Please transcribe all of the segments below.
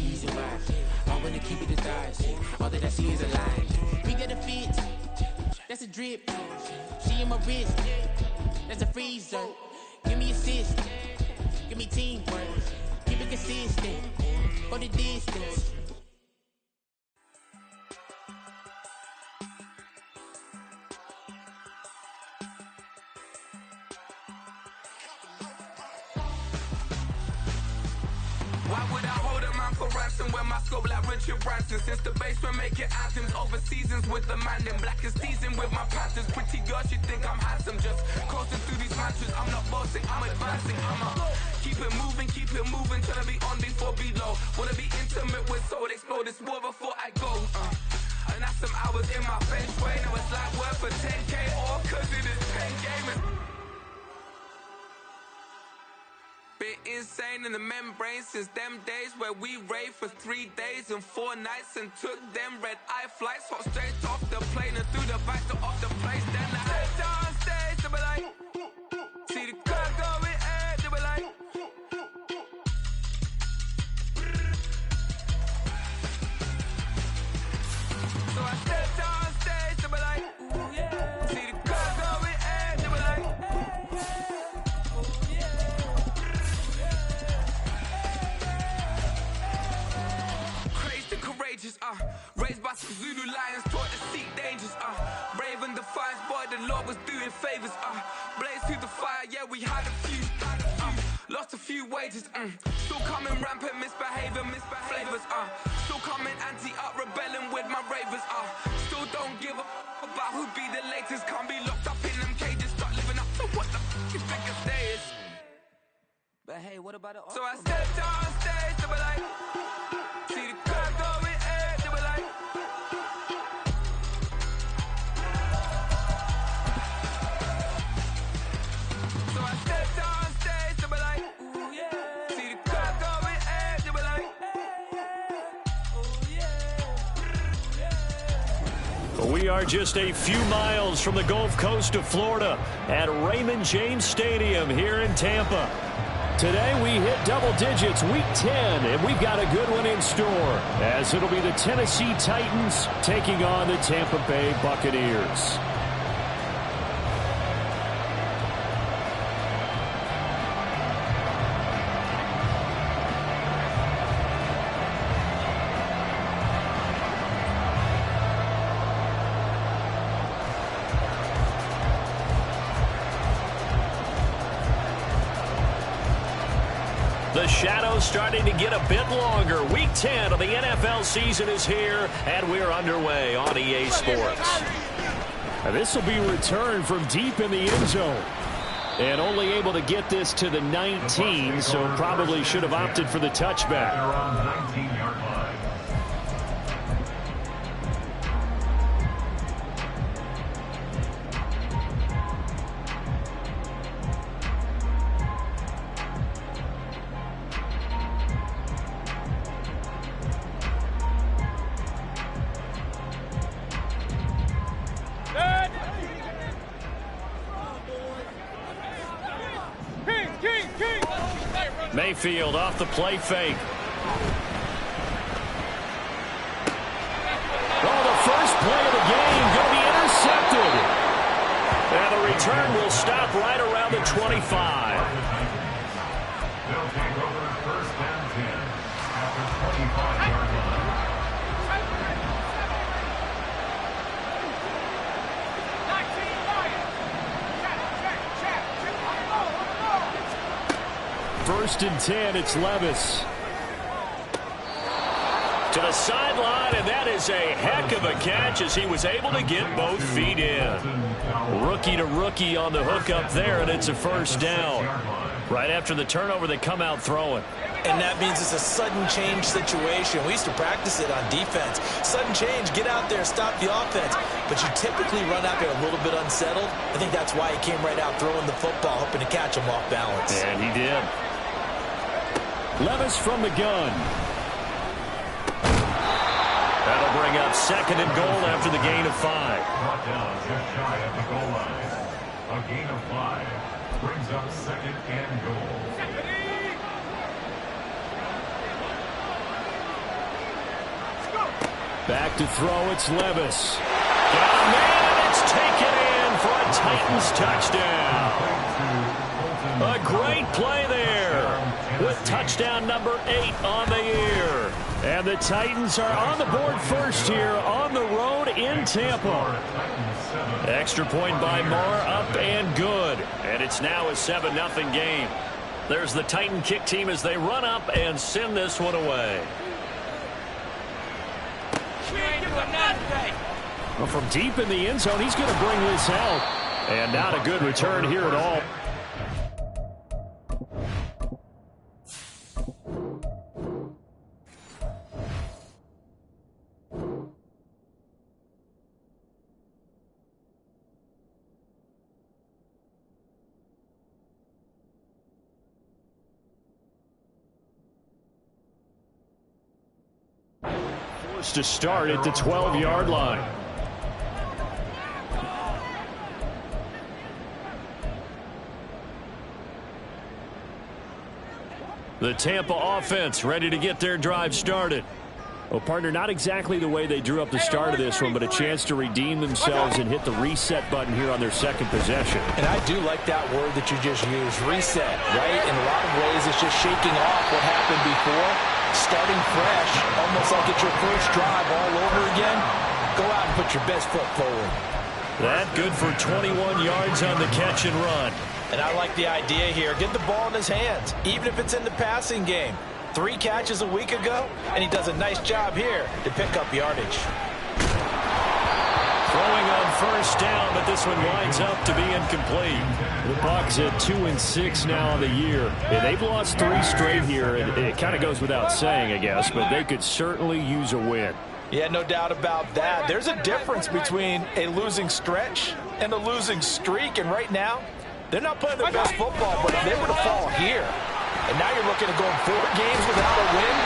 reason why. I wanna keep it the thighs. All that I see is a lie. We got a fit, that's a drip. She in my wrist, that's a freezer. Give me assist, give me teamwork. Keep it consistent, go the distance. Why would I hold a man for ransom when my scope like Richard Branson? Since the basement making anthems over seasons with the man in black is teasing with my patterns. Pretty girl, she think I'm handsome. Just coasting through these mantras. I'm not bossing, I'm advancing. Keep it moving, trying to be on before below. Wanna be intimate with soul, explode this war before I go. And that's some hours in my feng shui. Now it's like work for 10K, all cause it is 10 gamers. Been insane in the membrane since them days where we raved for 3 days and 4 nights and took them red-eye flights, hot straight off the plane and through the back door of the place. Then I head on stage, they be like, see the crowd going air, they be like, so I stepped on stage, they be like, ooh yeah, see the crowd going air, they be like, raised by some Zulu lions, taught to seek dangers, brave and defiant, boy, the Lord was doing favors, blaze through the fire, yeah, we had a few, lost a few wages, still coming rampant, misbehaving, flavors, still coming anti-up, rebelling with my ravers, still don't give a about who be the latest, can't be locked up in them cages, start living up to what the you think a day is. But hey, what about it? So I stepped on stage, they were like, see the crowd going air, they were like, so I stepped on stage, they were like, ooh yeah, see the crowd going air, they were like, oh yeah. We are just a few miles from the Gulf Coast of Florida at Raymond James Stadium here in Tampa. Today we hit double digits, week 10, and we've got a good one in store, as it'll be the Tennessee Titans taking on the Tampa Bay Buccaneers. The shadow's starting to get a bit longer. Week 10 of the NFL season is here, and we're underway on EA Sports. And this will be returned from deep in the end zone. And only able to get this to the 19, so probably should have opted for the touchback. Around 19-yard line. Mayfield off the play fake. Oh, the first play of the game going to be intercepted. And the return will stop right around the 25. They'll take over first and 10 at the 25-yard line. First and 10, it's Levis. To the sideline, and that is a heck of a catch as he was able to get both feet in. Rookie to rookie on the hook up there, and it's a first down. Right after the turnover, they come out throwing. And that means it's a sudden change situation. We used to practice it on defense. Sudden change, get out there, stop the offense. But you typically run out there a little bit unsettled. I think that's why he came right out throwing the football, hoping to catch him off balance. And he did. Levis from the gun. That'll bring up second and goal after the gain of 5. Brought down just shy of the goal line. A gain of 5 brings up second and goal. Back to throw, it's Levis. Got a man, it's taken in for a Titans touchdown. A great play there with touchdown number 8 on the year. And the Titans are on the board first here on the road in Tampa. Extra point by Marr, up and good. And it's now a 7-0 game. There's the Titan kick team as they run up and send this one away. Well, from deep in the end zone, he's going to bring this out. And not a good return here at all. To start at the 12-yard line. The Tampa offense ready to get their drive started. Well, partner, not exactly the way they drew up the start of this one, but a chance to redeem themselves and hit the reset button here on their second possession. And I do like that word that you just used, reset, right? In a lot of ways, it's just shaking off what happened before. Starting fresh, almost like it's your first drive all over again. Go out and put your best foot forward. That good for 21 yards on the catch and run. And I like the idea here. Get the ball in his hands, even if it's in the passing game. 3 catches a week ago, and he does a nice job here to pick up yardage. Throwing on first down, but this one winds up to be incomplete. The Bucs at 2-6 now on the year. And they've lost 3 straight here, and it kind of goes without saying, I guess, but they could certainly use a win. Yeah, no doubt about that. There's a difference between a losing stretch and a losing streak, and right now, they're not playing their best football, but if they were to fall here, and now you're looking at going 4 games without a win,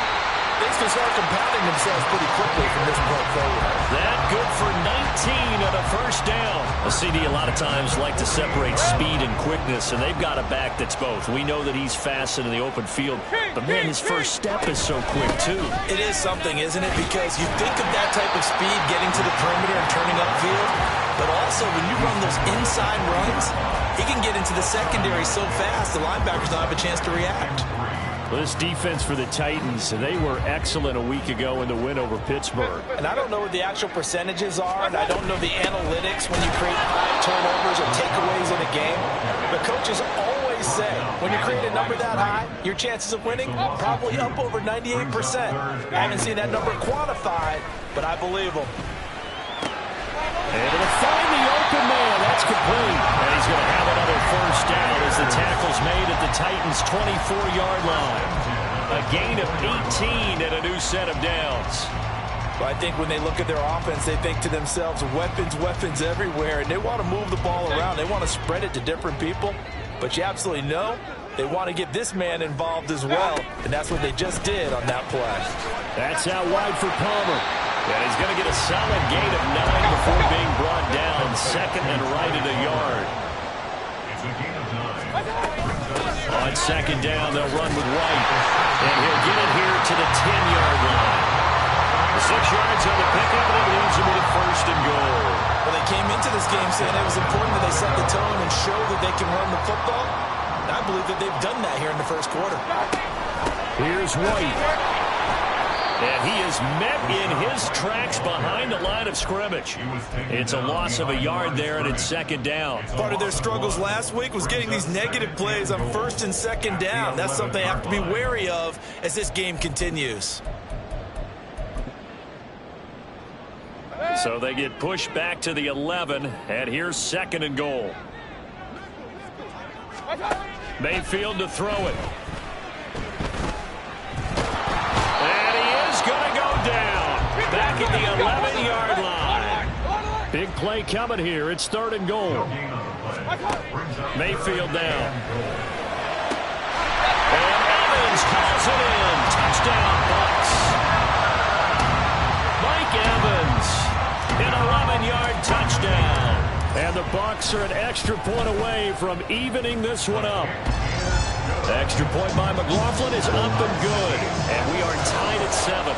things can start compounding themselves pretty quickly from this point forward. That good for 19 and a first down. A CD a lot of times like to separate speed and quickness, and they've got a back that's both. We know that he's fast in the open field, but man, his first step is so quick too. It is something, isn't it? Because you think of that type of speed getting to the perimeter and turning upfield, but also when you run those inside runs, he can get into the secondary so fast the linebackers don't have a chance to react. Well, this defense for the Titans, they were excellent a week ago in the win over Pittsburgh. And I don't know what the actual percentages are, and I don't know the analytics when you create 5 turnovers or takeaways in a game. But coaches always say, when you create a number that high, your chances of winning probably up over 98%. I haven't seen that number quantified, but I believe them. And it'll find the open man. That's complete. And he's going to have another first down as the tackle's made at the Titans' 24-yard line. A gain of 18 and a new set of downs. Well, I think when they look at their offense, they think to themselves, weapons, weapons everywhere. And they want to move the ball around. They want to spread it to different people. But you absolutely know they want to get this man involved as well. And that's what they just did on that play. That's out wide for Palmer. And he's going to get a solid gain of 9 before being brought down. Second and right at a yard. On second down, they'll run with White. And he'll get it here to the 10-yard line. 6 yards on the pickup, and it leaves him with a first and goal. Well, they came into this game saying it was important that they set the tone and show that they can run the football. And I believe that they've done that here in the first quarter. Here's White. And he is met in his tracks behind the line of scrimmage. It's a loss of a yard there, and it's second down. Part of their struggles last week was getting these negative plays on first and second down. That's something they have to be wary of as this game continues. So they get pushed back to the 11, and here's second and goal. Mayfield to throw it. Back at the 11-yard line. Big play coming here. It's third and goal. Mayfield down. And Evans calls it in. Touchdown, Bucs. Mike Evans, an 11-yard touchdown. And the Bucs are an extra point away from evening this one up. The extra point by McLaughlin is up and good. And we are tied at 7.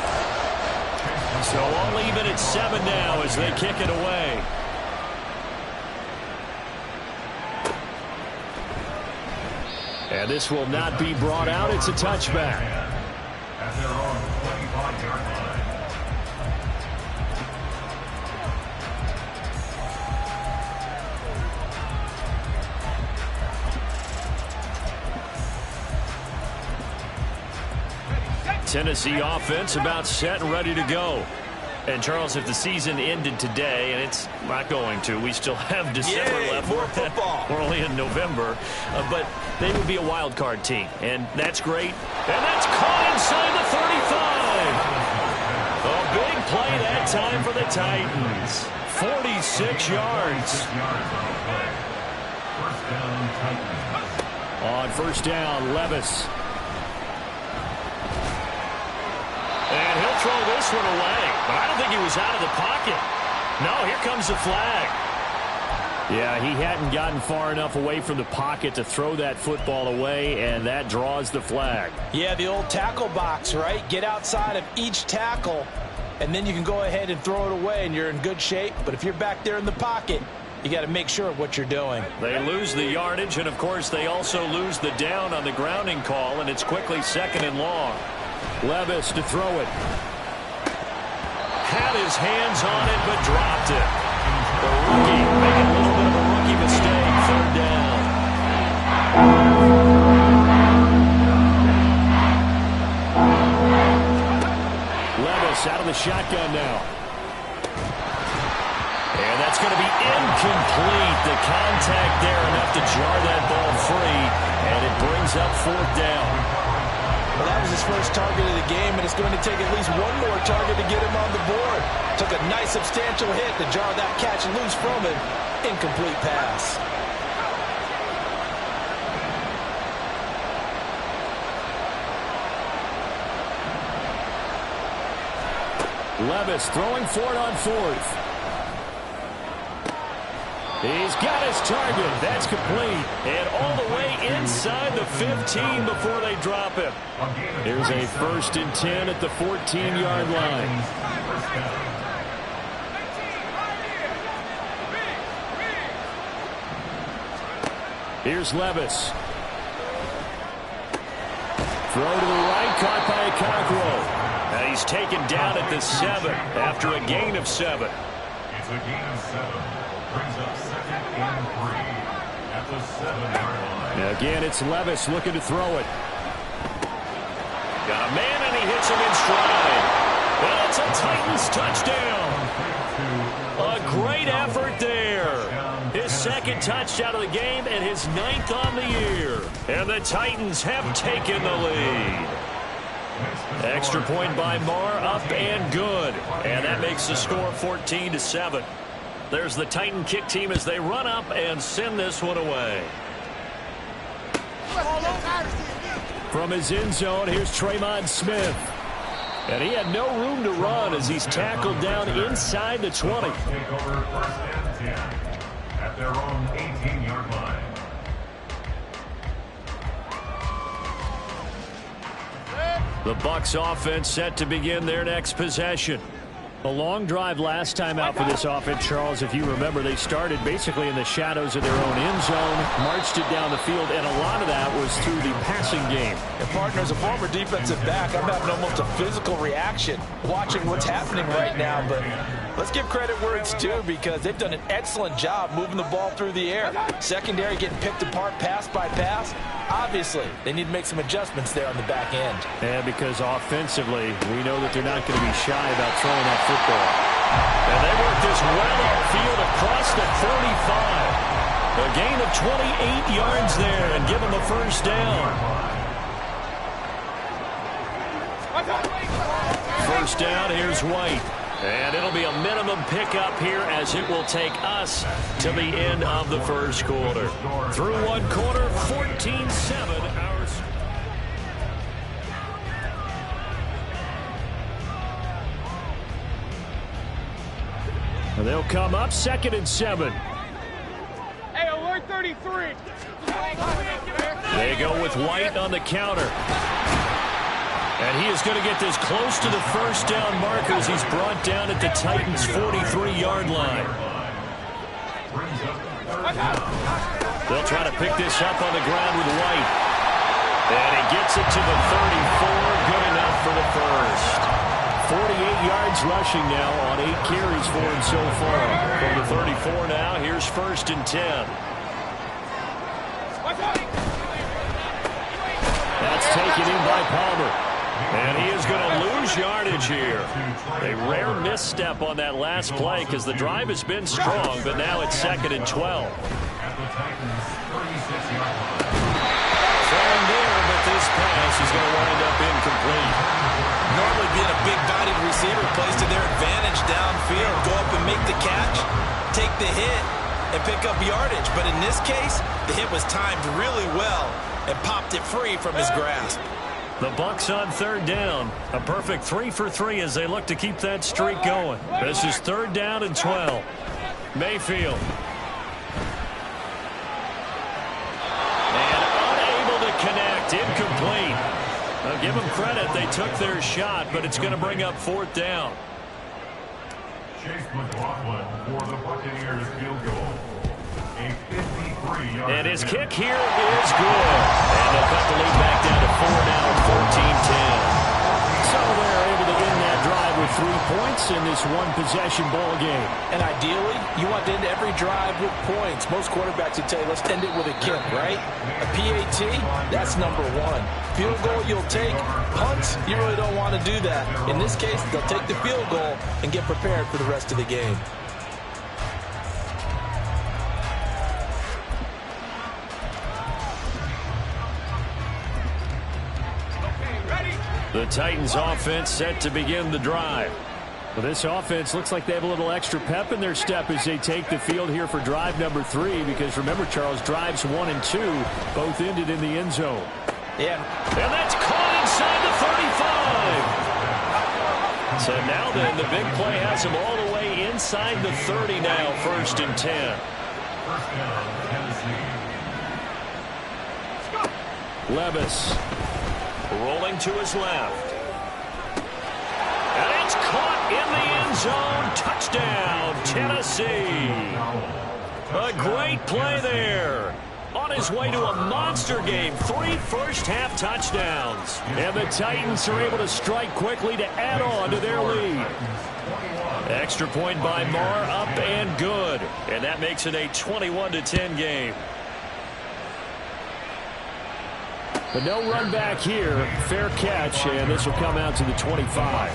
So all even at 7 now as they kick it away. And this will not be brought out. It's a touchback. At their own 25-yard line. Tennessee offense about set and ready to go. And, Charles, if the season ended today, and it's not going to, we still have December left. More football. We're only in November. But they would be a wild card team, and that's great. And that's caught inside the 35. A big play that time for the Titans. 46 yards. On first down, Levis. And he'll throw this one away. But I don't think he was out of the pocket. No, here comes the flag. Yeah, he hadn't gotten far enough away from the pocket to throw that football away, and that draws the flag. Yeah, the old tackle box, right? Get outside of each tackle, and then you can go ahead and throw it away, and you're in good shape. But if you're back there in the pocket, you got to make sure of what you're doing. They lose the yardage, and, of course, they also lose the down on the grounding call, and it's quickly 2nd and long. Levis to throw it. Had his hands on it, but dropped it. The rookie making a little bit of a rookie mistake. 3rd down. Levis out of the shotgun now. And that's going to be incomplete. The contact there enough to jar that ball free, and it brings up 4th down. Well, that was his first target of the game, and it's going to take at least one more target to get him on the board. Took a nice substantial hit to jar that catch loose from him. Incomplete pass. Levis throwing for it on 4th. He's got his target. That's complete. And all the way inside the 15 before they drop him. Here's a 1st and 10 at the 14-yard line. Here's Levis. Throw to the right, caught by a Cockrell. Now he's taken down at the 7 after a gain of 7. It's a gain of 7. Brings up 2nd and 3 at the 7-yard line. Now again, it's Levis looking to throw it. Got a man, and he hits him in stride. And it's a Titans touchdown. A great effort there. His 2nd touchdown of the game and his 9th on the year. And the Titans have taken the lead. Extra point by Marr, up and good. And that makes the score 14-7. There's the Titan kick team as they run up and send this one away. From his end zone, here's Tremont Smith. And he had no room to run as he's tackled down inside the 20. Take over 1st and 10 at their own 18-yard line. The Bucs offense set to begin their next possession. A long drive last time out for this offense, Charles. If you remember, they started basically in the shadows of their own end zone, marched it down the field, and a lot of that was through the passing game. And, partner, as a former defensive back, I'm having almost a physical reaction watching what's happening right now. But let's give credit where it's due because they've done an excellent job moving the ball through the air. Secondary getting picked apart pass by pass. Obviously, they need to make some adjustments there on the back end. And because offensively, we know that they're not going to be shy about throwing that football. And they work this well upfield across the 35. A gain of 28 yards there and give them the 1st down. 1st down, here's White. And it'll be a minimum pickup here as it will take us to the end of the 1st quarter. Through 1 quarter, 14-7. And they'll come up 2nd and 7. Hey, alert 33. They go with White on the counter. And he is going to get this close to the first down marker as he's brought down at the Titans' 43-yard line. They'll try to pick this up on the ground with White. And he gets it to the 34. Good enough for the first. 48 yards rushing now on 8 carries for him so far. From the 34 now, here's 1st and 10. That's taken in by Palmer. And he is going to lose yardage here. A rare misstep on that last play because the drive has been strong, but now it's 2nd and 12. Throwing there, but this pass is going to wind up incomplete. Normally being a big-bodied receiver plays to their advantage downfield. Go up and make the catch, take the hit, and pick up yardage. But in this case, the hit was timed really well and popped it free from his grasp. The Bucs on 3rd down. A perfect 3 for 3 as they look to keep that streak going. This is 3rd down and 12. Mayfield. And unable to connect. Incomplete. I'll give them credit. They took their shot, but it's going to bring up 4th down. Chase McLaughlin for the Buccaneers field goal. A 53-yard. And his kick here is good. And they'll cut the lead back down to 4 now, 14-10. So they're able to end that drive with 3 points in this one-possession ball game. And ideally, you want to end every drive with points. Most quarterbacks would tell you, let's end it with a kick, right? A PAT, that's number 1. Field goal you'll take. Punts, you really don't want to do that. In this case, they'll take the field goal and get prepared for the rest of the game. The Titans offense set to begin the drive. Well, this offense looks like they have a little extra pep in their step as they take the field here for drive number 3, because remember, Charles, drives 1 and 2 both ended in the end zone. Yeah. And that's caught inside the 35. So now then, the big play has him all the way inside the 30 now, 1st and 10. Levis rolling to his left. And it's caught in the end zone. Touchdown, Tennessee. A great play there. On his way to a monster game. 3 first-half touchdowns. And the Titans are able to strike quickly to add on to their lead. Extra point by Marr, up and good. And that makes it a 21-10 game. But no run back here. Fair catch, and this will come out to the 25.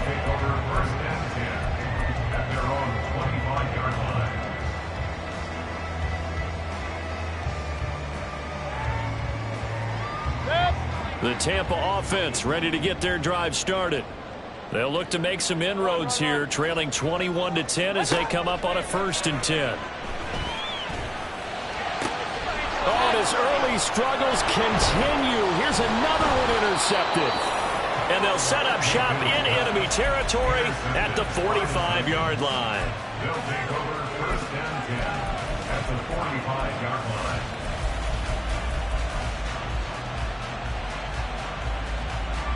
The Tampa offense ready to get their drive started. They'll look to make some inroads here, trailing 21-10 as they come up on a 1st and 10. Oh, his early struggles continue. Here's another one intercepted. And they'll set up shop in enemy territory at the 45-yard line. They'll take over 1st and 10 at the 45-yard line.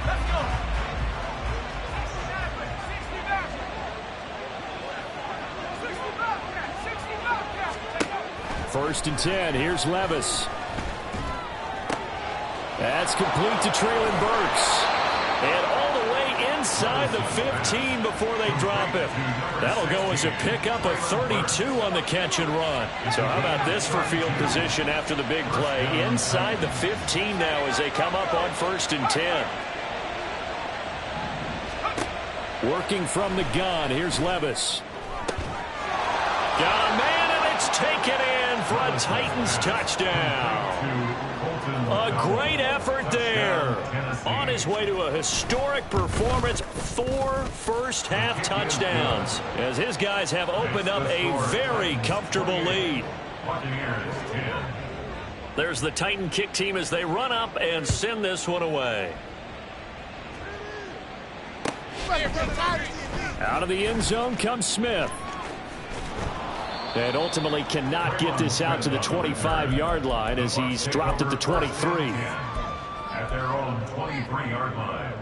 Let's go. 1st and 10. Here's Levis. That's complete to Traylon Burks. And all the way inside the 15 before they drop it. That'll go as a pickup of 32 on the catch and run. So how about this for field position after the big play? Inside the 15 now as they come up on 1st and 10. Working from the gun. Here's Levis. Got a man, and it's taken in for a Titans touchdown. A great effort there. On his way to a historic performance, 4 first-half touchdowns, as his guys have opened up a very comfortable lead. There's the Titan kick team as they run up and send this one away. Out of the end zone comes Smith. And ultimately cannot get this out to the 25-yard line as he's dropped at the 23. At their own 23-yard line.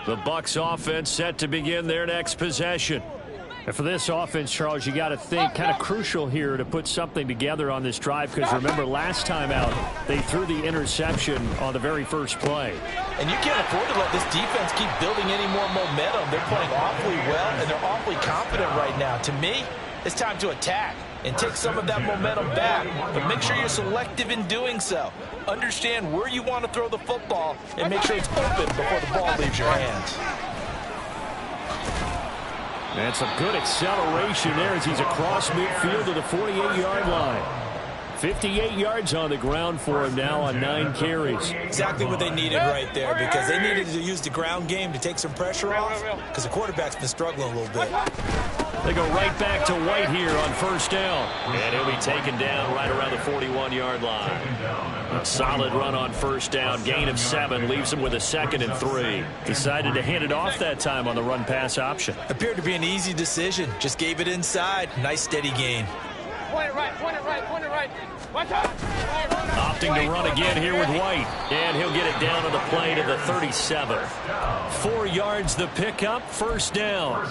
The Bucs offense set to begin their next possession. And for this offense, Charles, you got to think kind of crucial here to put something together on this drive, because remember last time out they threw the interception on the very first play. And you can't afford to let this defense keep building any more momentum. They're playing awfully well, and they're awfully confident right now. To me, it's time to attack and take some of that momentum back. But make sure you're selective in doing so. Understand where you want to throw the football and make sure it's open before the ball leaves your hands. And some good acceleration there as he's across midfield to the 48-yard line. 58 yards on the ground for him now on 9 carries. Exactly what they needed right there, because they needed to use the ground game to take some pressure off, because the quarterback's been struggling a little bit. They go right back to White here on first down. And he'll be taken down right around the 41-yard line. A solid run on first down. Gain of 7 leaves him with a 2nd and 3. Decided to hand it off that time on the run-pass option. Appeared to be an easy decision. Just gave it inside. Nice steady gain. Point it right, point it right, point it right. Watch out. Opting to run again here with White. And he'll get it down on the play to the 37. 4 yards the pickup, first down.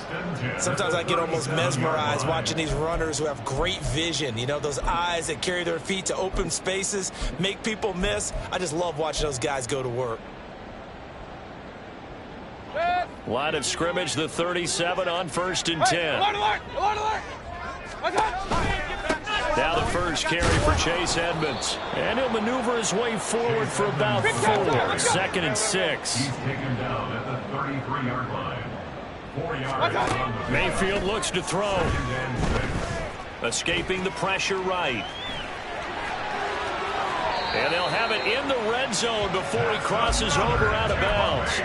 Sometimes I get almost mesmerized watching these runners who have great vision. You know, those eyes that carry their feet to open spaces, make people miss. I just love watching those guys go to work. Line of scrimmage, the 37 on 1st and 10. Alert, alert, alert, alert. Watch out. Now the first carry for Chase Edmonds. And he'll maneuver his way forward for about 4. 2nd and 6. He's taken down at the 33-yard line. 4 yards. Mayfield looks to throw. Escaping the pressure right. And they'll have it in the red zone before he crosses over out of bounds.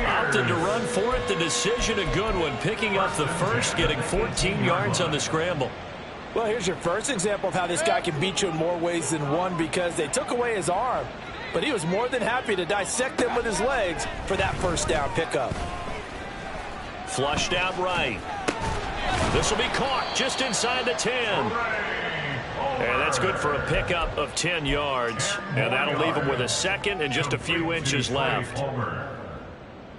Opted to run for it. The decision a good one. Picking up the first, getting 14 yards on the scramble. Well, here's your first example of how this guy can beat you in more ways than one, because they took away his arm, but he was more than happy to dissect them with his legs for that first down pickup. Flushed out right. This will be caught just inside the 10. And that's good for a pickup of 10 yards. And that'll leave him with a 2nd and just a few inches left.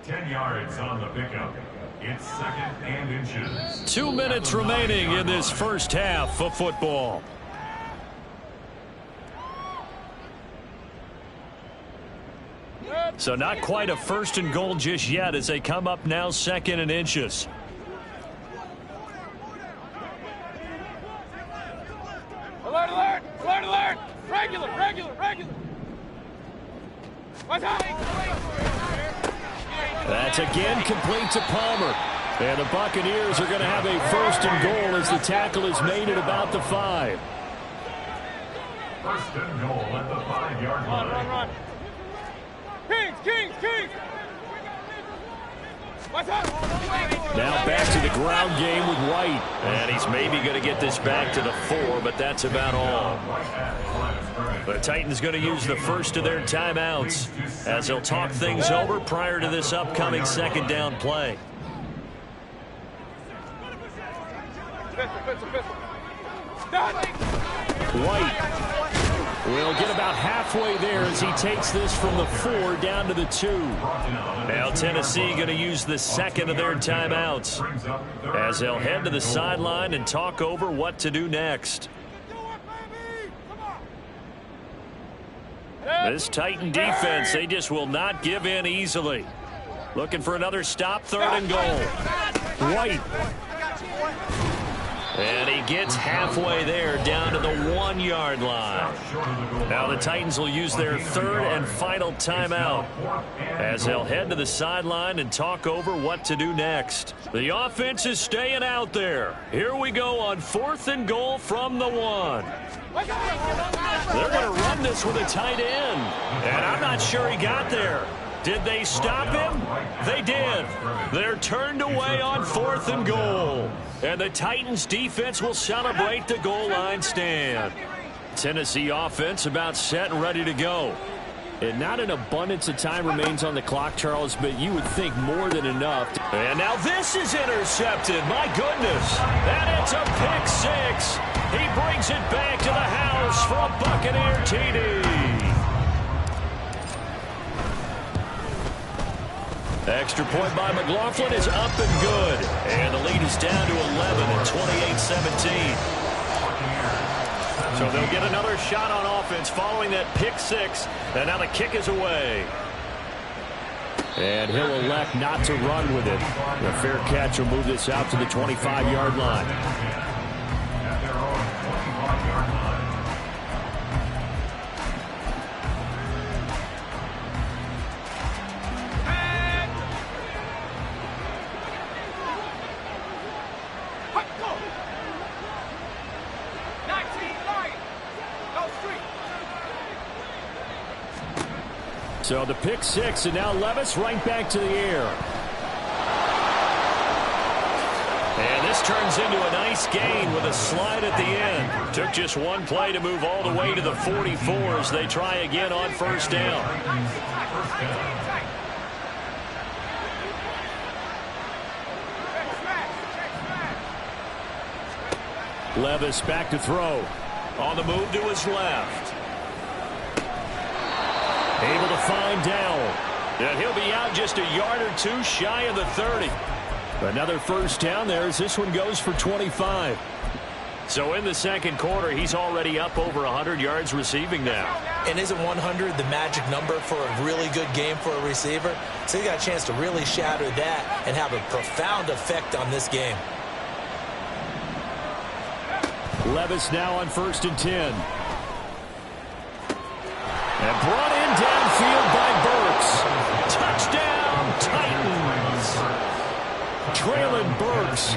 10 yards on the pickup. It's 2nd and inches. 2 minutes remaining in this first half of football. So not quite a 1st and goal just yet as they come up now 2nd and inches. Alert, alert, alert, alert. Regular, regular, regular. Watch out. That's again complete to Palmer. And the Buccaneers are going to have a 1st and goal as the tackle is made at about the 5. 1st and goal at the 5-yard line. Run, run. Kings, Kings, Kings. Watch out. Now back to the ground game with White. And he's maybe going to get this back to the 4, but that's about all. The Titans going to use the first of their timeouts as they'll talk things over prior to this upcoming 2nd down play. White will get about halfway there as he takes this from the 4 down to the 2. Now Tennessee going to use the 2nd of their timeouts as they'll head to the sideline and talk over what to do next. This Titan defense, they just will not give in easily. Looking for another stop, 3rd and goal. White. And he gets halfway there down to the 1-yard line. Now the Titans will use their 3rd and final timeout as they'll head to the sideline and talk over what to do next. The offense is staying out there. Here we go on 4th and goal from the 1. They're going to run this with a tight end. And I'm not sure he got there. Did they stop him? They did. They're turned away on 4th and goal. And the Titans defense will celebrate the goal line stand. Tennessee offense about set and ready to go. And not an abundance of time remains on the clock, Charles, but you would think more than enough. And now this is intercepted. My goodness. And it's a pick 6. He brings it back to the house for a Buccaneer TD. Extra point by McLaughlin is up and good. And the lead is down to 11 at 28-17. So they'll get another shot on offense following that pick six. And now the kick is away. And he'll elect not to run with it. The fair catch will move this out to the 25-yard line. At their own 25-yard line. So the pick six, and now Levis right back to the air. And this turns into a nice gain with a slide at the end. Took just one play to move all the way to the 44 as they try again on first down. Levis back to throw. On the move to his left. Able to find Dowell. And he'll be out just a yard or two shy of the 30. Another first down there as this one goes for 25. So in the second quarter, he's already up over 100 yards receiving now. And isn't 100 the magic number for a really good game for a receiver? So he got a chance to really shatter that and have a profound effect on this game. Levis now on 1st and 10. And brought in downfield by Burks. Touchdown, Titans. Traylon Burks,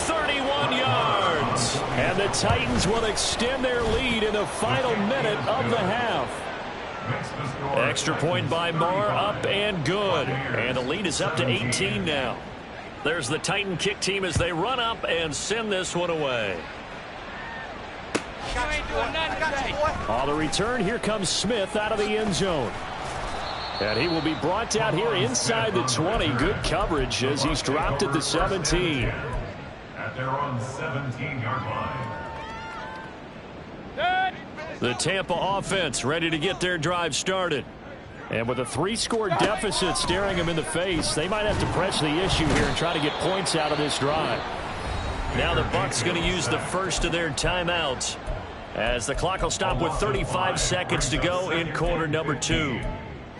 31 yards. And the Titans will extend their lead in the final minute of the half. Extra point by Marr, up and good. And the lead is up to 18 now. There's the Titan kick team as they run up and send this one away. On the return, here comes Smith out of the end zone. And he will be brought down here inside the 20. Good coverage as he's dropped at the 17. At their own 17-yard line. The Tampa offense ready to get their drive started. And with a 3-score deficit staring them in the face, they might have to press the issue here and try to get points out of this drive. Now the Bucs going to use the first of their timeouts, as the clock will stop with 35 seconds to go in quarter number 2.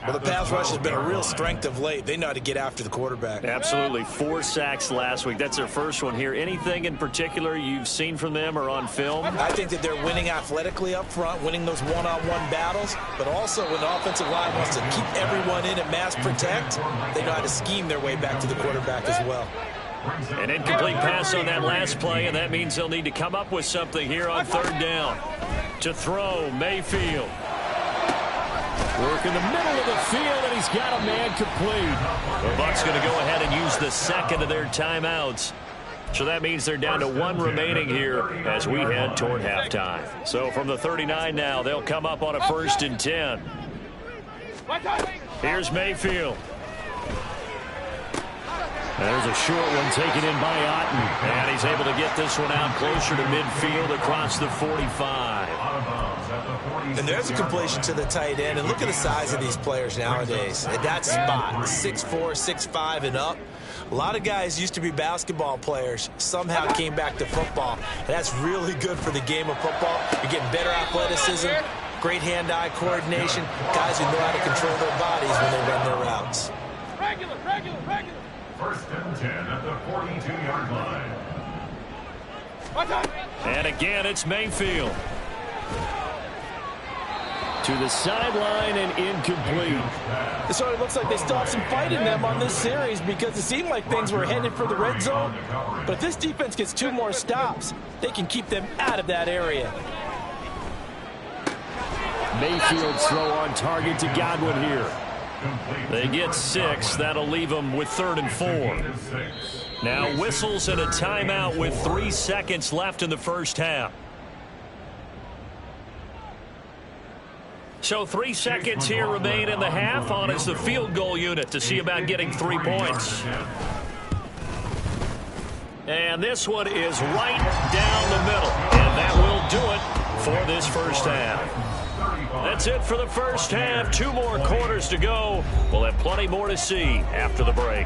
Well, the pass rush has been a real strength of late. They know how to get after the quarterback. Absolutely. 4 sacks last week. That's their first one here. Anything in particular you've seen from them or on film? I think that they're winning athletically up front, winning those one-on-one battles, but also when the offensive line wants to keep everyone in and mass protect, they know how to scheme their way back to the quarterback as well. An incomplete pass on that last play, and that means they'll need to come up with something here on 3rd down. To throw, Mayfield. Work in the middle of the field, and he's got a man complete. The Bucs going to go ahead and use the second of their timeouts. So that means they're down to 1 remaining here as we head toward halftime. So from the 39 now, they'll come up on a 1st and 10. Here's Mayfield. There's a short one taken in by Otten. And he's able to get this one out closer to midfield across the 45. And there's a completion to the tight end. And look at the size of these players nowadays. At that spot, 6'4", 6'5", and up. A lot of guys used to be basketball players, somehow came back to football. And that's really good for the game of football. You're getting better athleticism, great hand-eye coordination, guys who know how to control their bodies when they run their routes. Regular. 1st and 10 at the 42-yard line. And again, it's Mayfield. To the sideline and incomplete. So it looks like they still have some fight in them on this series because it seemed like things were headed for the red zone. But if this defense gets 2 more stops, they can keep them out of that area. Mayfield's throw on target to Godwin here. They get 6. That'll leave them with 3rd and 4. Now whistles and a timeout with 3 seconds left in the first half. So 3 seconds here remain in the half. On is the field goal unit to see about getting 3 points. And this one is right down the middle. And that will do it for this first half. That's it for the first half. 2 more quarters to go. We'll have plenty more to see after the break.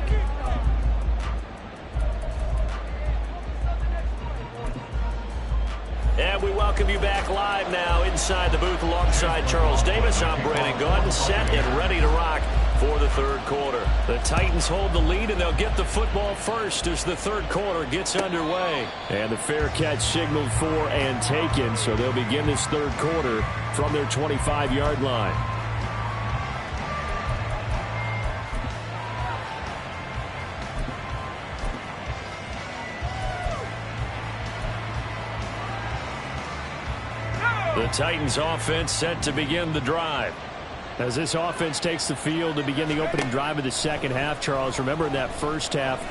And we welcome you back live now inside the booth alongside Charles Davis. I'm Brandon Gaudin, set and ready to rock for the third quarter. The Titans hold the lead, and they'll get the football first as the third quarter gets underway. And the fair catch signaled for and taken, so they'll begin this third quarter from their 25-yard line. The Titans offense set to begin the drive. As this offense takes the field to begin the opening drive of the second half, Charles, remember in that first half,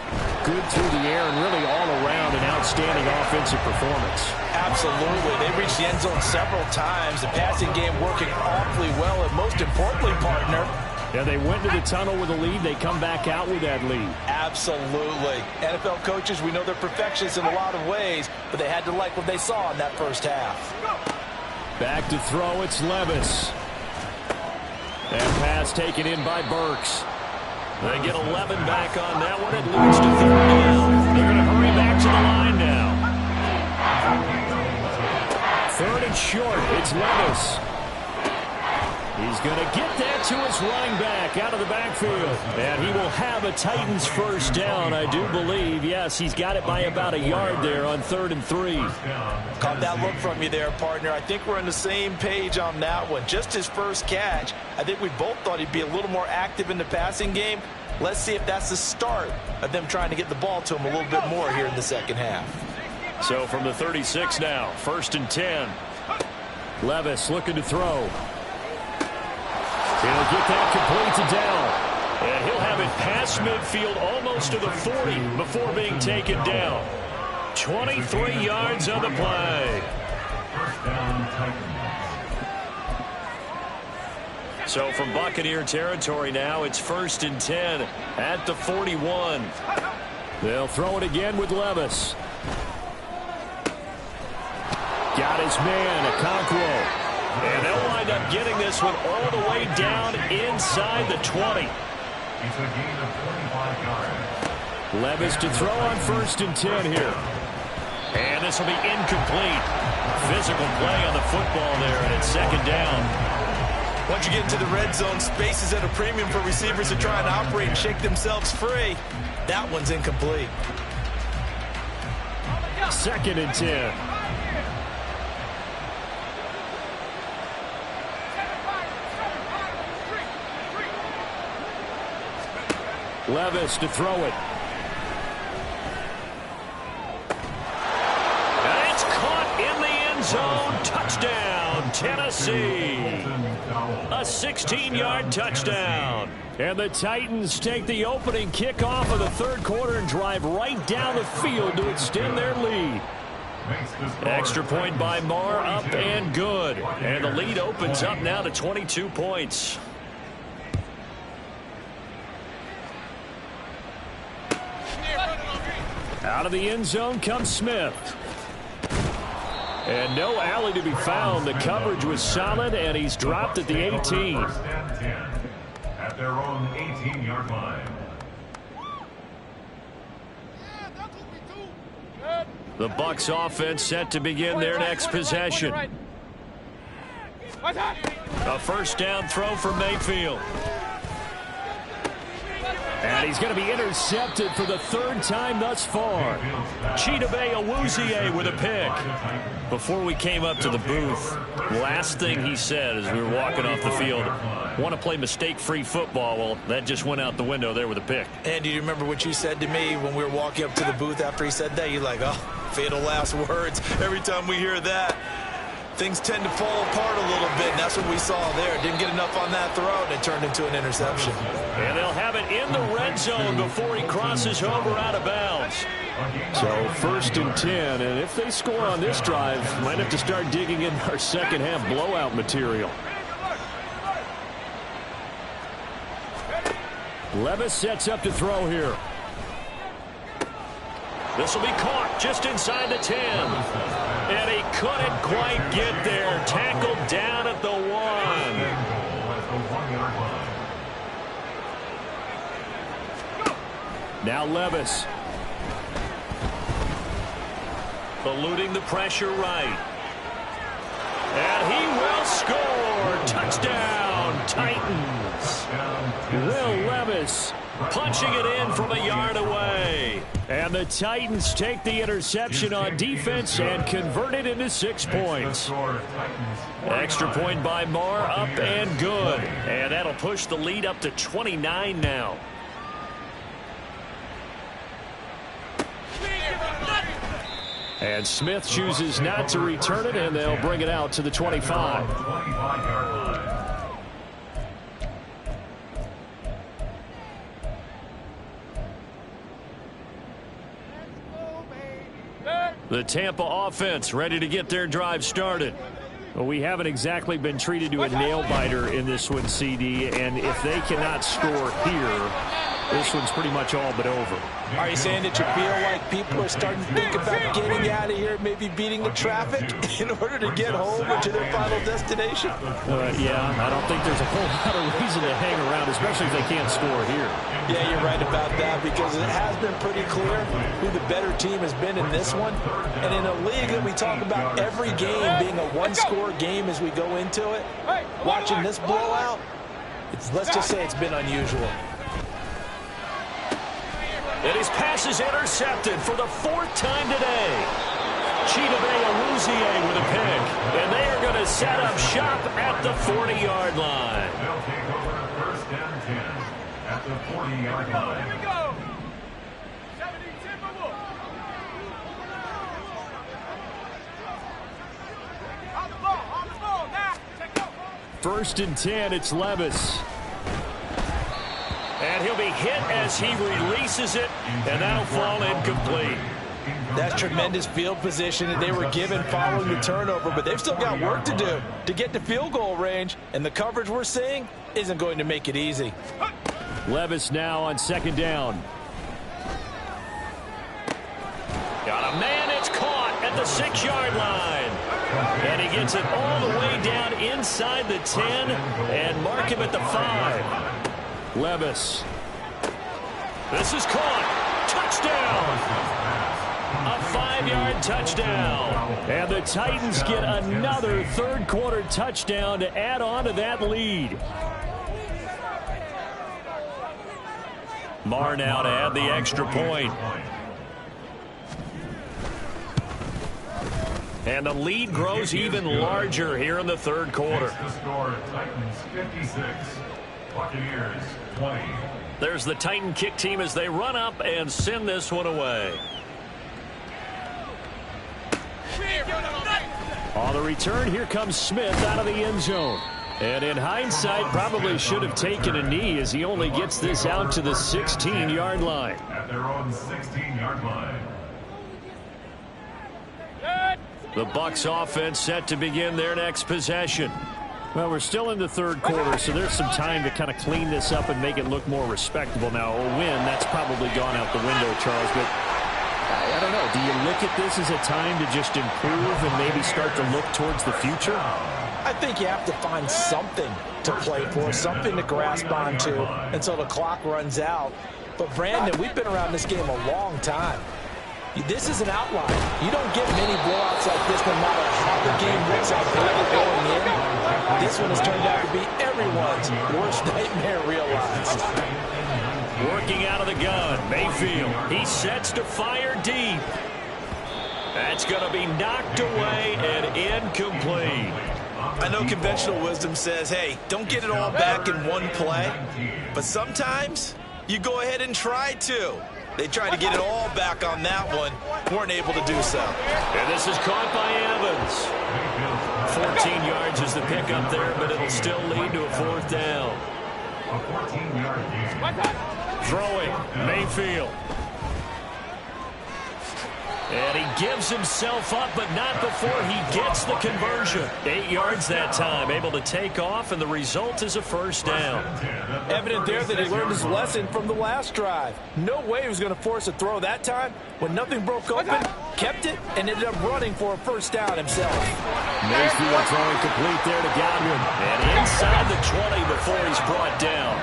good through the air and really all around an outstanding offensive performance. Absolutely. They reached the end zone several times. The passing game working awfully well, and most importantly, partner, yeah, they went to the tunnel with a lead. They come back out with that lead. Absolutely. NFL coaches, we know they're perfectionists in a lot of ways, but they had to like what they saw in that first half. Back to throw, it's Levis. And pass taken in by Burks. They get 11 back on that one. It leads to third down. They're going to hurry back to the line now. Third and short, it's Levis. He's going to get that to his running back out of the backfield. And he will have a Titans first down, I do believe. Yes, he's got it by about a yard there on 3rd and 3. Caught that look from you there, partner. I think we're on the same page on that one. Just his first catch. I think we both thought he'd be a little more active in the passing game. Let's see if that's the start of them trying to get the ball to him a little bit more here in the second half. So from the 36 now, 1st and 10. Levis looking to throw. He'll get that complete to Dell. And he'll have it past midfield almost to the 40 before being taken down. 23 yards on the play. First down, Titans. So from Buccaneer territory now, it's 1st and 10 at the 41. They'll throw it again with Levis. Got his man, Okonkwo. And they'll wind up getting this one all the way down inside the 20. It's a gain of 25 yards. Levis to throw on 1st and 10 here. And this will be incomplete. Physical play on the football there, and it's 2nd down. Once you get into the red zone, space is at a premium for receivers to try and operate and shake themselves free. That one's incomplete. 2nd and 10. Levis to throw it. And it's caught in the end zone. Touchdown, Tennessee. A 16-yard touchdown. And the Titans take the opening kickoff of the third quarter and drive right down the field to extend their lead. Extra point by Marr, up and good. And the lead opens up now to 22 points. Out of the end zone comes Smith. And no alley to be found. The coverage was solid, and he's dropped at the 18. 1st and 10 at their own 18-yard line. The Bucs offense set to begin their next possession. A first down throw for Mayfield. And he's going to be intercepted for the 3rd time thus far. Chidobe Awuzie with a pick. Before we came up to the booth, last thing he said as we were walking off the field, want to play mistake-free football. Well, that just went out the window there with a pick. And do you remember what you said to me when we were walking up to the booth after he said that? You're like, oh, fatal last words. Every time we hear that, things tend to fall apart a little bit, and that's what we saw there. Didn't get enough on that throw, and it turned into an interception. And they'll have it in the red zone before he crosses over out of bounds. So 1st and 10, and if they score on this drive, might have to start digging in our second half blowout material. Levis sets up to throw here. This will be caught just inside the 10. And he couldn't quite get there. Tackled down at the 1. Now Levis. Eluding the pressure right. And he will score. Touchdown, Titans. Will Levis punching it in from a yard away. And the Titans take the interception on defense and convert it into 6 points. Extra point by Marr, up and good. And that'll push the lead up to 29 now. And Smith chooses not to return it, and they'll bring it out to the 25. The Tampa offense ready to get their drive started. Well, we haven't exactly been treated to a nail-biter in this one, CD, and if they cannot score here, this one's pretty much all but over. Are you saying that you feel like people are starting to think about getting out of here, maybe beating the traffic in order to get home or to their final destination? Yeah, I don't think there's a whole lot of reason to hang around, especially if they can't score here. Yeah, you're right about that, because it has been pretty clear who the better team has been in this one. And in a league that we talk about every game being a one-score game as we go into it, watching this blowout, let's just say it's been unusual. And his pass is intercepted for the 4th time today. Chidobe Awuzie with a pick. And they are going to set up shop at the 40-yard line. They'll take over first and 10 at the 40-yard line. Here we go. 70-10 move. On the ball, now. Take off. 1st and 10, it's Levis. And he'll be hit as he releases it, and that'll fall incomplete. That's tremendous field position that they were given following the turnover, but they've still got work to do to get to field goal range, and the coverage we're seeing isn't going to make it easy. Levis now on 2nd down. Got a man, it's caught at the 6-yard line. And he gets it all the way down inside the 10 and mark him at the 5. Levis. This is caught. Touchdown. A 5-yard touchdown. And the Titans get another 3rd quarter touchdown to add on to that lead. Marr now to add the extra point. And the lead grows even larger here in the 3rd quarter. The score, Titans 56, Buccaneers 20. There's the Titan kick team as they run up and send this one away. On the return, here comes Smith out of the end zone. And in hindsight, probably should have taken a knee as he only gets this out to the 16-yard line. At their own 16-yard line. The Bucs offense set to begin their next possession. Well, we're still in the 3rd quarter, so there's some time to kind of clean this up and make it look more respectable. Now, a win, that's probably gone out the window, Charles, but I don't know. Do you look at this as a time to just improve and maybe start to look towards the future? I think you have to find something to play for, something to grasp onto until the clock runs out. But, Brandon, we've been around this game a long time. This is an outlier. You don't get many blowouts like this no matter how the game looks out there going in. This one has turned out to be everyone's worst nightmare realized. Working out of the gun, Mayfield. He sets to fire deep. That's going to be knocked away and incomplete. I know conventional wisdom says, hey, don't get it all back in one play. But sometimes you go ahead and try to. They tried to get it all back on that one. Weren't able to do so. And this is caught by Evans. 14 yards is the pickup there, but it'll still lead to a 4th down. A 14-yard gain. Throwing, Mayfield. And he gives himself up, but not before he gets the conversion. 8 yards that time, able to take off, and the result is a 1st down. Evident there that he learned his lesson from the last drive. No way he was going to force a throw that time. When nothing broke open, kept it, and ended up running for a 1st down himself. Mayfield throwing complete there to Godwin. And inside the 20 before he's brought down.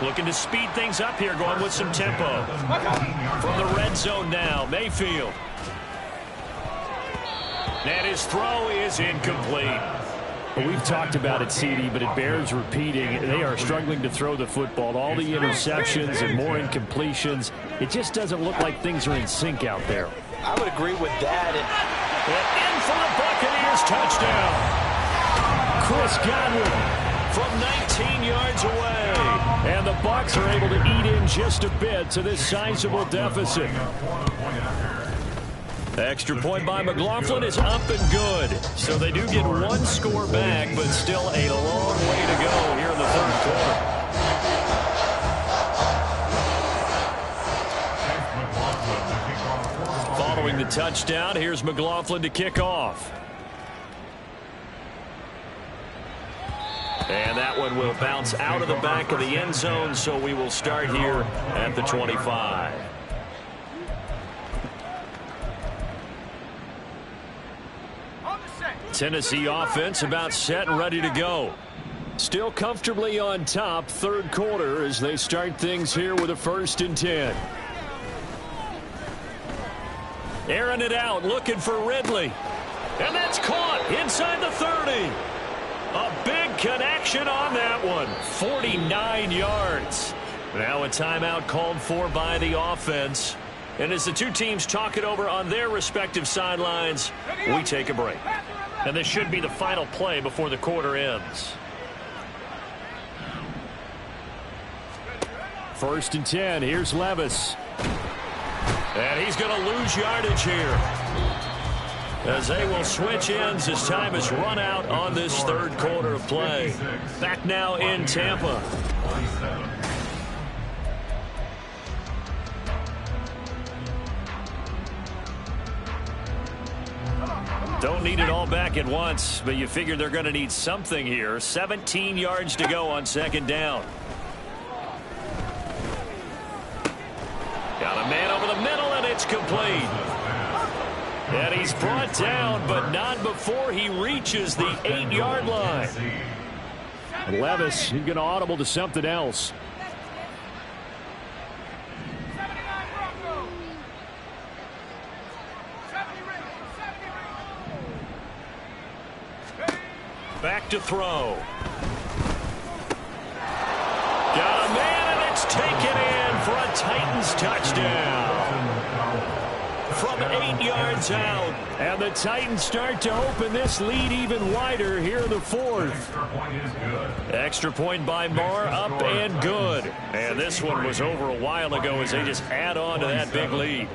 Looking to speed things up here, going with some tempo. From the red zone now, Mayfield. And his throw is incomplete. Well, we've talked about it, CD, but it bears repeating. They are struggling to throw the football. All the interceptions and more incompletions. It just doesn't look like things are in sync out there. I would agree with that. And in for the Buccaneers touchdown. Chris Godwin from 19 yards away. And the Bucs are able to eat in just a bit to this sizable deficit. Extra point by McLaughlin is up and good. So they do get one score back, but still a long way to go here in the third quarter. Following the touchdown, here's McLaughlin to kick off. And that one will bounce out of the back of the end zone, so we will start here at the 25. Tennessee offense about set and ready to go. Still comfortably on top, third quarter, as they start things here with a 1st and 10. Airing it out, looking for Ridley. And that's caught inside the 30. A big connection on that one. 49 yards. Now a timeout called for by the offense. And as the two teams talk it over on their respective sidelines, we take a break. And this should be the final play before the quarter ends. 1st and 10. Here's Levis. And he's going to lose yardage here, as they will switch ends as time has run out on this third quarter of play. Back now in Tampa. Don't need it all back at once, but you figure they're going to need something here. 17 yards to go on 2nd down. Got a man over the middle, and it's complete. And he's brought down, but not before he reaches the 8-yard line. And Levis, he's going to audible to something else. Back to throw. Got a man, and it's taken in for a Titans touchdown. From 8 yards out. And the Titans start to open this lead even wider here in the 4th. Extra point by Marr, up and good. And this one was over a while ago as they just add on to that big lead.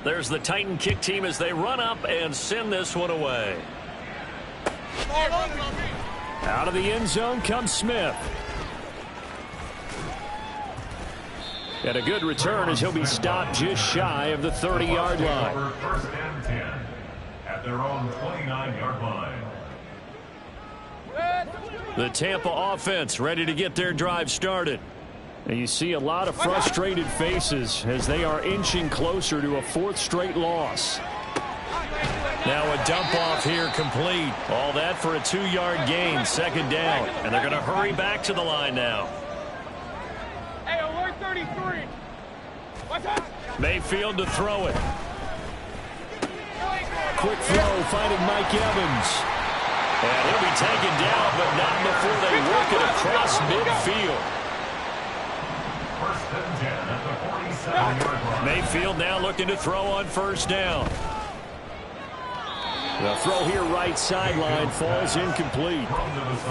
There's the Titan kick team as they run up and send this one away. Out of the end zone comes Smith. And a good return as he'll be stopped just shy of the 30-yard line. 1st and 10 at their own 29-yard line. The Tampa offense ready to get their drive started. And you see a lot of frustrated faces as they are inching closer to a 4th straight loss. Now a dump off here complete. All that for a 2-yard gain, 2nd down. And they're going to hurry back to the line now. Hey, alert 33. Mayfield to throw it. Quick throw, finding Mike Evans. And he'll be taken down, but not before they work it across midfield. 1st and 10 at the 47-yard line. Mayfield now looking to throw on 1st down. The throw here right sideline falls incomplete.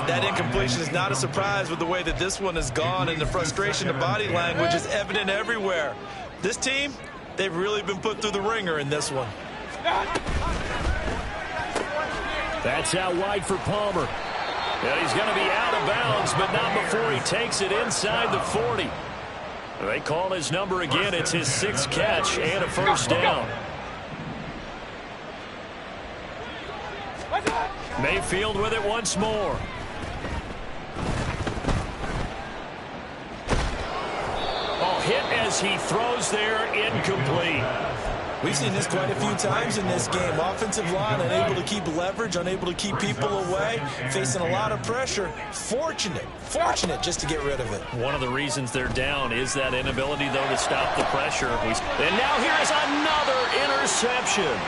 That incompletion is not a surprise with the way that this one has gone, and the frustration of body language is evident everywhere. This team, they've really been put through the ringer in this one. That's out wide for Palmer. And he's going to be out of bounds, but not before he takes it inside the 40. They call his number again. It's his 6th catch and a 1st down. Mayfield with it once more. Oh, hit as he throws there, incomplete. We've seen this quite a few times in this game. Offensive line unable to keep leverage, unable to keep people away, facing a lot of pressure. Fortunate just to get rid of it. One of the reasons they're down is that inability, though, to stop the pressure. And now here's another interception.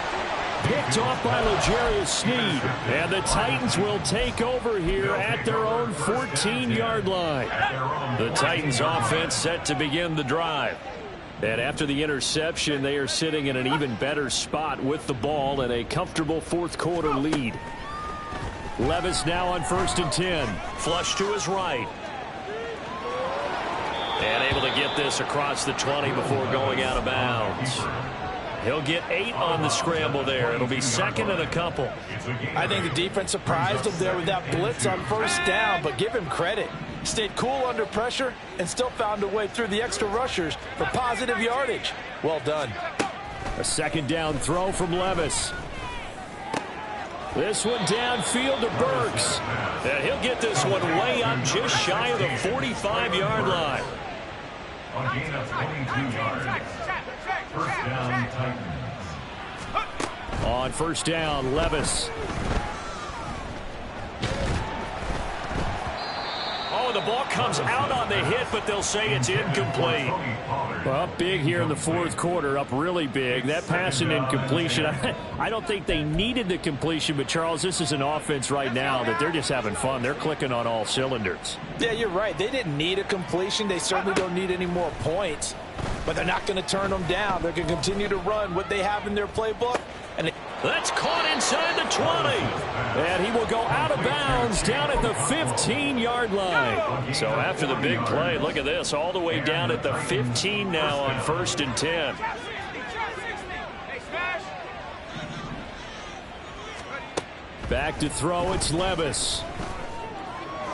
Picked off by L'Jarius Sneed. And the Titans will take over here at their own 14-yard line. The Titans offense set to begin the drive. And after the interception, they are sitting in an even better spot with the ball and a comfortable fourth-quarter lead. Levis now on 1st and 10. Flush to his right. And able to get this across the 20 before going out of bounds. He'll get 8 on the scramble there. It'll be 2nd and a couple. I think the defense surprised him there with that blitz on 1st down, but give him credit. Stayed cool under pressure and still found a way through the extra rushers for positive yardage. Well done. A 2nd down throw from Levis. This one downfield to Burks. And he'll get this one way up just shy of the 45-yard line. On gain of 22 yards. 1st down, Titans. On 1st down, Levis. Oh, the ball comes out on the hit, but they'll say it's incomplete. Well, up big here in the 4th quarter, up really big. That pass and incompletion, I don't think they needed the completion, but, Charles, this is an offense right now that they're just having fun. They're clicking on all cylinders. Yeah, you're right. They didn't need a completion. They certainly don't need any more points, but they're not going to turn them down. They're going to continue to run what they have in their playbook. And that's caught inside the 20. And he will go out of bounds down at the 15-yard line. So after the big play, look at this, all the way down at the 15 now on 1st and 10. Back to throw, it's Levis.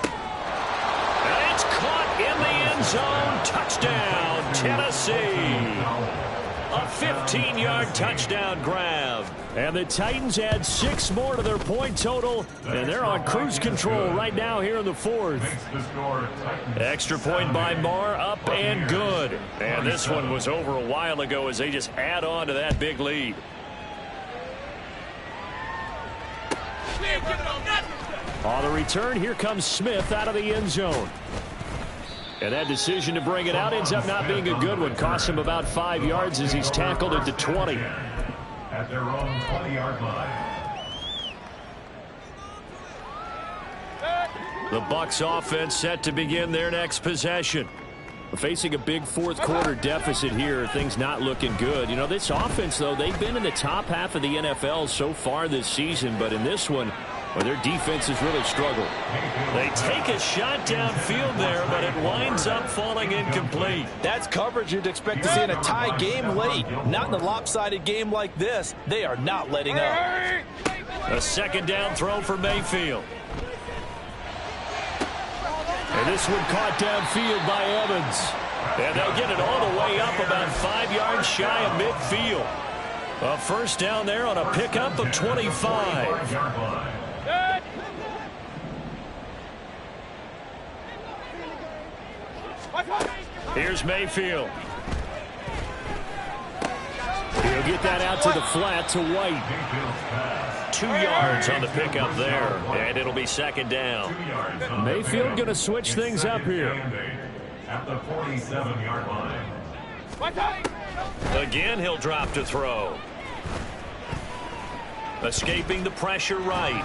And it's caught in the end zone. Touchdown, Tennessee. A 15-yard touchdown grab. And the Titans add 6 more to their point total, and they're on cruise control right now here in the 4th. Extra point by Marr, up and good. And this one was over a while ago as they just add on to that big lead. On the return, here comes Smith out of the end zone. And that decision to bring it out ends up not being a good one. Costs him about 5 yards as he's tackled at the 20. At their own 20-yard line. The Bucs offense set to begin their next possession. Facing a big 4th quarter deficit here, things not looking good. You know, this offense, though, they've been in the top half of the NFL so far this season, but in this one, well, their defense has really struggled. They take a shot downfield there, but it winds up falling incomplete. That's coverage you'd expect to see in a tie game late. Not in a lopsided game like this. They are not letting up. A 2nd down throw for Mayfield. And this one caught downfield by Evans. And they'll get it all the way up about 5 yards shy of midfield. A 1st down there on a pickup of 25. Here's Mayfield. He'll get that out to the flat to White. 2 yards on the pickup there, and it'll be 2nd down. Mayfield going to switch things up here. At the 47-yard line. Again, he'll drop to throw. Escaping the pressure right.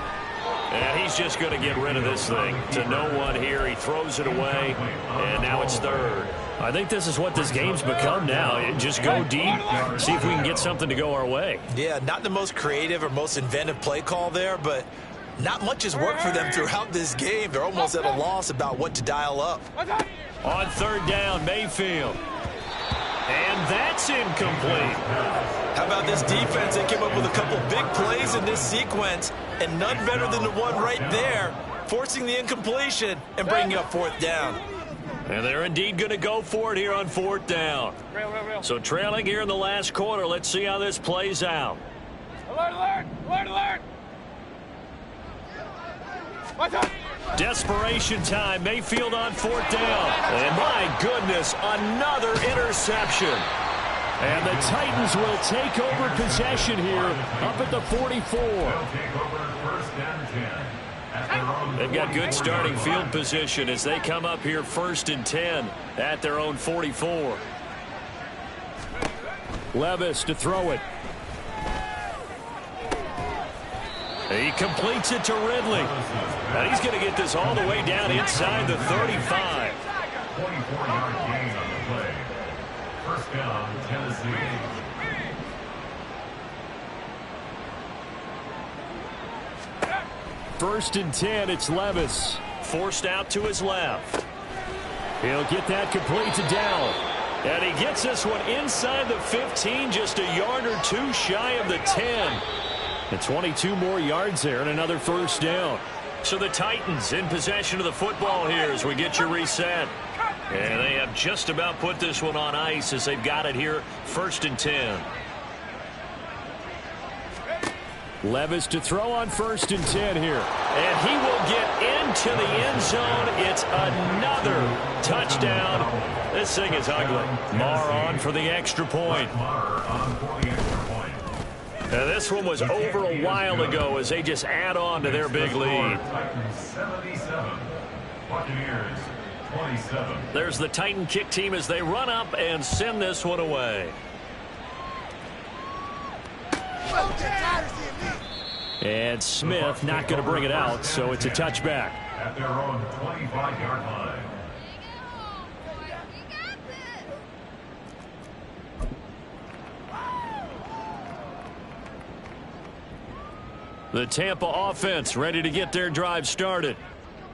And he's just going to get rid of this thing. To no one here. He throws it away, and now it's 3rd. I think this is what this game's become now. Just go deep, see if we can get something to go our way. Yeah, not the most creative or most inventive play call there, but not much has worked for them throughout this game. They're almost at a loss about what to dial up. On 3rd down, Mayfield. And that's incomplete. How about this defense? They came up with a couple big plays in this sequence, and none better than the one right there, forcing the incompletion and bringing up 4th down. And they're indeed going to go for it here on 4th down. So trailing here in the last quarter. Let's see how this plays out. Alert, alert! Alert, alert! Desperation time. Mayfield on 4th down. And my goodness, another interception. And the Titans will take over possession here up at the 44. They've got good starting field position as they come up here 1st and 10 at their own 44. Levis to throw it. He completes it to Ridley. Now he's going to get this all the way down inside the 35. 24-yard gain on the play. First down, Tennessee. First and 10, it's Levis. Forced out to his left. He'll get that complete to Dell. And he gets this one inside the 15, just a yard or two shy of the 10. And 22 more yards there and another first down. So the Titans in possession of the football here as we get you reset. And they have just about put this one on ice as they've got it here 1st and 10. Levis to throw on 1st and 10 here. And he will get into the end zone. It's another touchdown. This thing is ugly. Marr on for the extra point. Now this one was over a while ago as they just add on to their big lead. 77. Buccaneers 27. There's the Titan kick team as they run up and send this one away. And Smith not going to bring it out, so it's a touchback. At their own 25-yard line. The Tampa offense ready to get their drive started.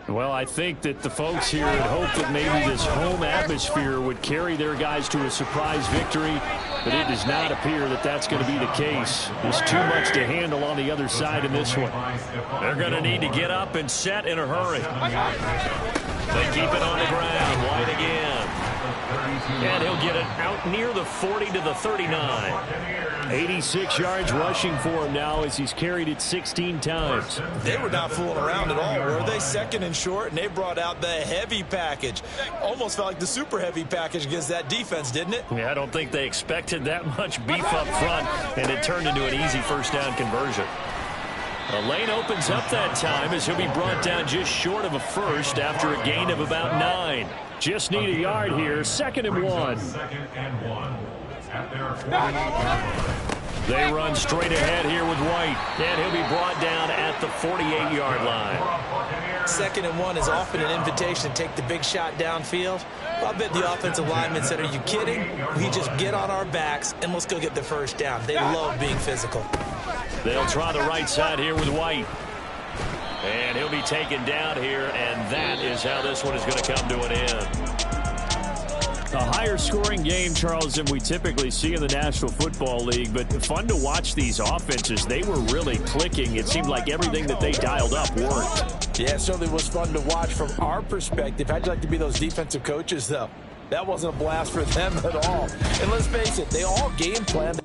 Well, I think that the folks here had hoped that maybe this home atmosphere would carry their guys to a surprise victory, but it does not appear that that's going to be the case. There's too much to handle on the other side in this one. They're going to need to get up and set in a hurry. They keep it on the ground. White again. And he'll get it out near the 40 to the 39. 86 yards rushing for him now as he's carried it 16 times. They were not fooling around at all, were they? 2nd and short, and they brought out the heavy package. Almost felt like the super heavy package against that defense, didn't it? Yeah, I don't think they expected that much beef up front, and it turned into an easy first down conversion. The lane opens up that time as he'll be brought down just short of a first after a gain of about 9. Just need a yard here. 2nd and 1. 2nd and 1. At their 48-yard line. They run straight ahead here with White, and he'll be brought down at the 48-yard line. 2nd and 1 is often an invitation to take the big shot downfield. I bet the offensive lineman said, are you kidding? We just get on our backs and let's go get the first down. They love being physical. They'll try the right side here with White. And he'll be taken down here, and that is how this one is going to come to an end. A higher scoring game, Charles, than we typically see in the National Football League, but fun to watch these offenses. They were really clicking. It seemed like everything that they dialed up worked. Yeah, it certainly was fun to watch from our perspective. How'd you like to be those defensive coaches, though? That wasn't a blast for them at all. And let's face it, they all game planned.